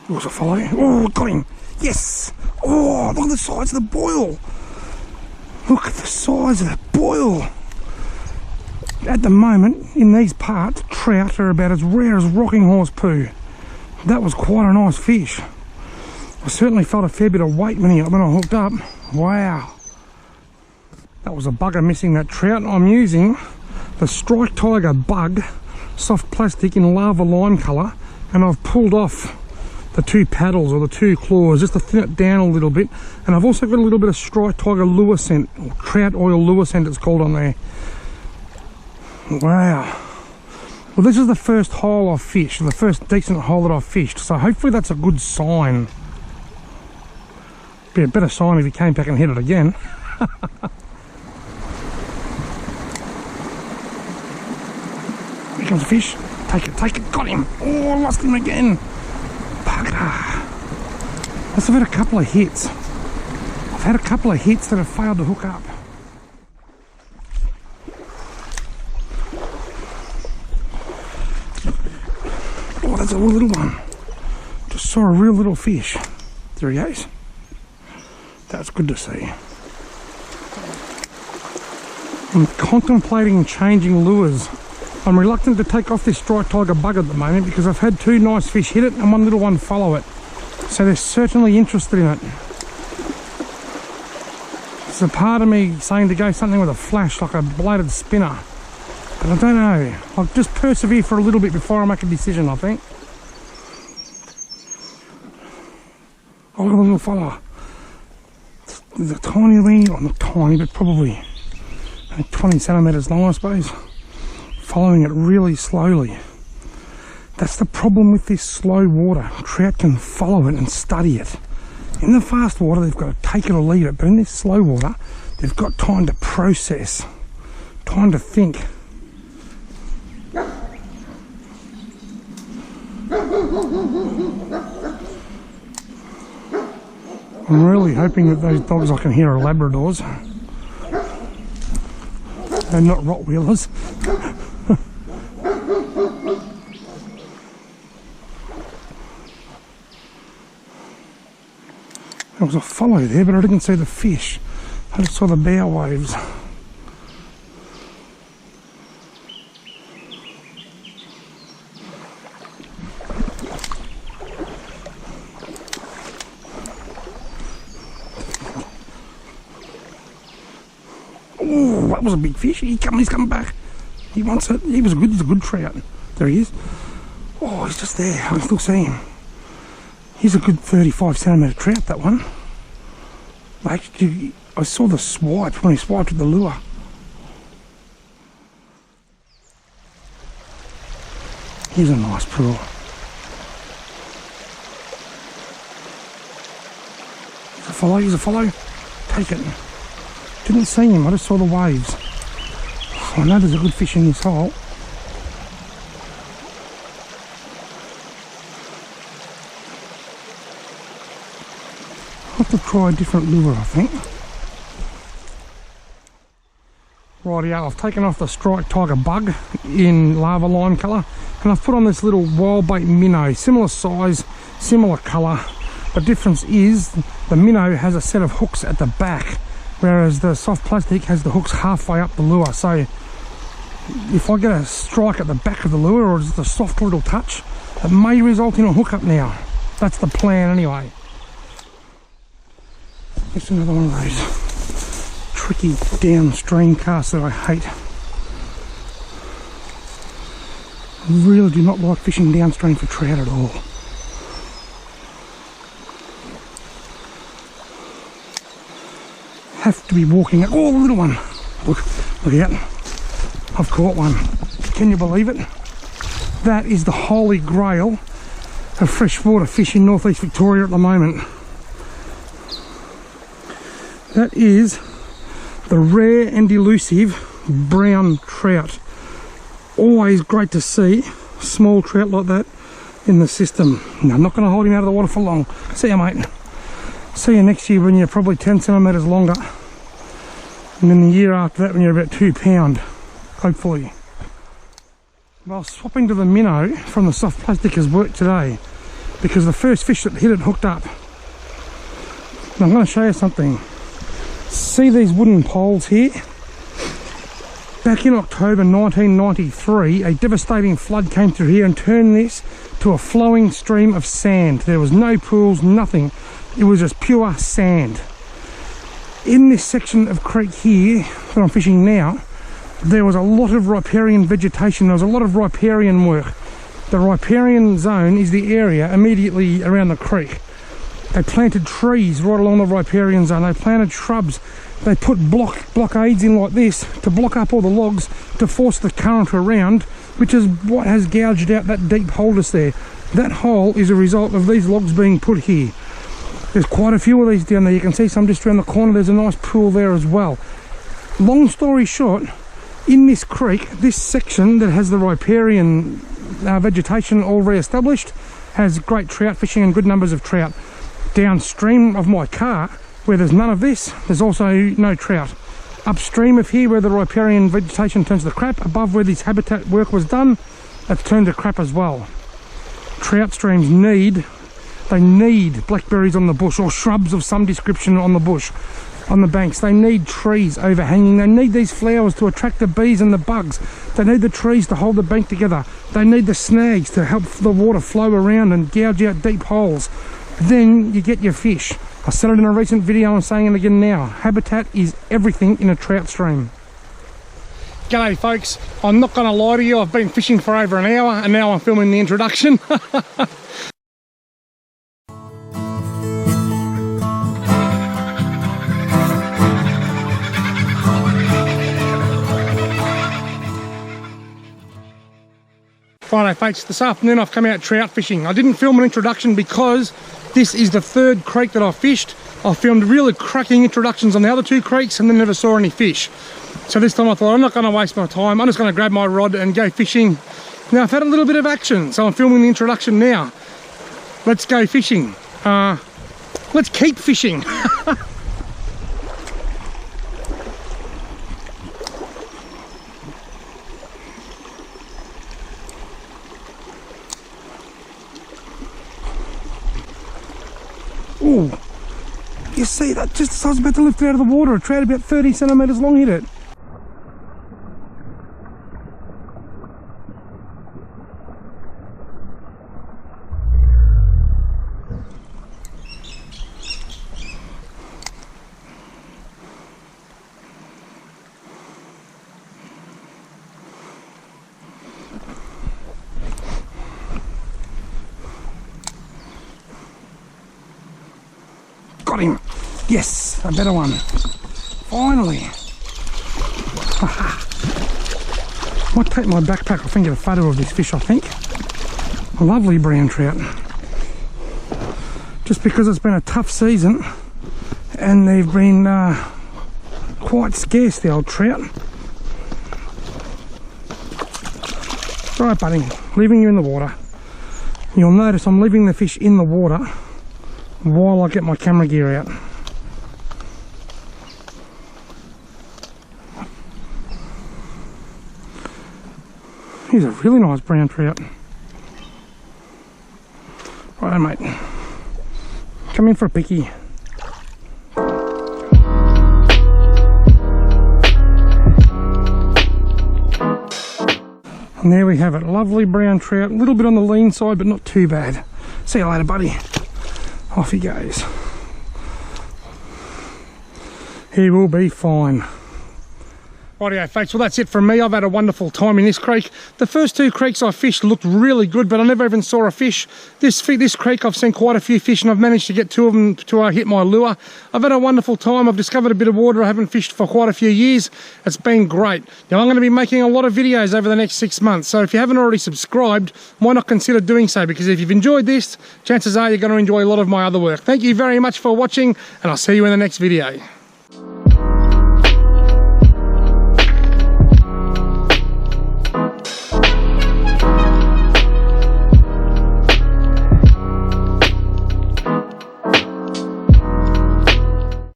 Was a follow. Oh, got him. Yes. Oh, look at the size of the boil. Look at the size of that boil. At the moment, in these parts, trout are about as rare as rocking horse poo. That was quite a nice fish. I certainly felt a fair bit of weight when I hooked up. Wow. That was a bugger missing that trout. I'm using the Strike Tiger Bug soft plastic in lava lime colour, and I've pulled off the two paddles or the two claws just to thin it down a little bit. And I've also got a little bit of Strike Tiger lure scent, or trout oil lure scent it's called on there. Wow. Well, this is the first hole I've fished, the first decent hole that I've fished, so hopefully that's a good sign. Be a better sign if he came back and hit it again. Here comes a fish. Take it, got him. Oh, I lost him again. Bugger. Must have had a couple of hits. I've had a couple of hits that have failed to hook up. Oh, that's a little one. Just saw a real little fish. There he goes. That's good to see. I'm contemplating changing lures. I'm reluctant to take off this Strike Tiger Bug at the moment because I've had two nice fish hit it and one little one follow it. So they're certainly interested in it. There's a part of me saying to go something with a flash, like a bladed spinner. But I don't know. I'll just persevere for a little bit before I make a decision, I think. Oh, look at the little fella. There's a tiny wing, or not tiny, but probably 20 centimetres long, I suppose. Following it really slowly. That's the problem with this slow water. Trout can follow it and study it. In the fast water, they've got to take it or leave it, but in this slow water, they've got time to process, time to think. I'm really hoping that those dogs I can hear are Labradors. They're not Rottweilers. There was a follow there, but I didn't see the fish. I just saw the bow waves. Oh, that was a big fish. He's coming back. He wants it. He's a good trout. There he is. Oh, he's just there. I can still see him. He's a good 35 centimetre trout, that one. Actually, I saw the swipe when he swiped with the lure. He's a nice prawn. He's a follow. Take it. Didn't see him, I just saw the waves. I know there's a good fish in this hole. I'll have to try a different lure, I think. Rightio, I've taken off the Strike Tiger Bug in lava lime colour, and I've put on this little wild bait minnow, similar size, similar colour. The difference is the minnow has a set of hooks at the back, whereas the soft plastic has the hooks halfway up the lure. So if I get a strike at the back of the lure, or just a soft little touch, it may result in a hookup now. That's the plan anyway. It's another one of those tricky downstream casts that I hate. I really do not like fishing downstream for trout at all. Have to be walking at, oh, the little one. Look out. I've caught one. Can you believe it? That is the holy grail of freshwater fish in northeast Victoria at the moment. That is the rare and elusive brown trout. Always great to see small trout like that in the system. No, I'm not going to hold him out of the water for long. See you, mate. See you next year when you're probably 10 centimetres longer. And then the year after that when you're about 2 pound, hopefully. Well, swapping to the minnow from the soft plastic has worked today. because the first fish that hit it hooked up. Now I'm going to show you something. See these wooden poles here? Back in October 1993, a devastating flood came through here and turned this to a flowing stream of sand. There was no pools, nothing. It was just pure sand. In this section of creek here that I'm fishing now, there was a lot of riparian vegetation. There was a lot of riparian work. The riparian zone is the area immediately around the creek. They planted trees right along the riparian zone. They planted shrubs. They put blockades in like this to block up all the logs to force the current around, which is what has gouged out that deep hole that's there. That hole is a result of these logs being put here. There's quite a few of these down there. You can see some just around the corner. There's a nice pool there as well. Long story short, in this creek, this section that has the riparian vegetation all re-established has great trout fishing and good numbers of trout. Downstream of my car, where there's none of this, there's also no trout. Upstream of here, where the riparian vegetation turns to crap, above where this habitat work was done, it's turned to crap as well. Trout streams need blackberries on the bush, or shrubs of some description on the bush, on the banks. They need trees overhanging. They need these flowers to attract the bees and the bugs. They need the trees to hold the bank together. They need the snags to help the water flow around and gouge out deep holes. Then you get your fish. I said it in a recent video, I'm saying it again now. Habitat is everything in a trout stream. G'day folks, I'm not going to lie to you, I've been fishing for over an hour and now I'm filming the introduction. Friday folks, this afternoon I've come out trout fishing. I didn't film an introduction because this is the third creek that I've fished. I filmed really cracking introductions on the other two creeks and then never saw any fish. So this time I thought I'm not going to waste my time. I'm just going to grab my rod and go fishing. Now I've had a little bit of action, so I'm filming the introduction now. Let's go fishing. Let's keep fishing. Oh, you see that? Just as I was about to lift it out of the water, a trout about 30 centimetres long hit it. Got him. Yes, a better one. Finally. Might take my backpack off and get a photo of this fish, I think. A lovely brown trout. Just because it's been a tough season and they've been quite scarce, the old trout. Right, buddy, leaving you in the water. You'll notice I'm leaving the fish in the water while I get my camera gear out. He's a really nice brown trout. Righto mate, come in for a picky. And there we have it, lovely brown trout, a little bit on the lean side but not too bad. See you later buddy. Off he goes. He will be fine. Rightio folks, well that's it from me. I've had a wonderful time in this creek. The first two creeks I fished looked really good, but I never even saw a fish. This creek I've seen quite a few fish and I've managed to get two of them to hit my lure. I've had a wonderful time. I've discovered a bit of water I haven't fished for quite a few years. It's been great. Now I'm going to be making a lot of videos over the next 6 months, so if you haven't already subscribed, why not consider doing so, because if you've enjoyed this, chances are you're going to enjoy a lot of my other work. Thank you very much for watching and I'll see you in the next video.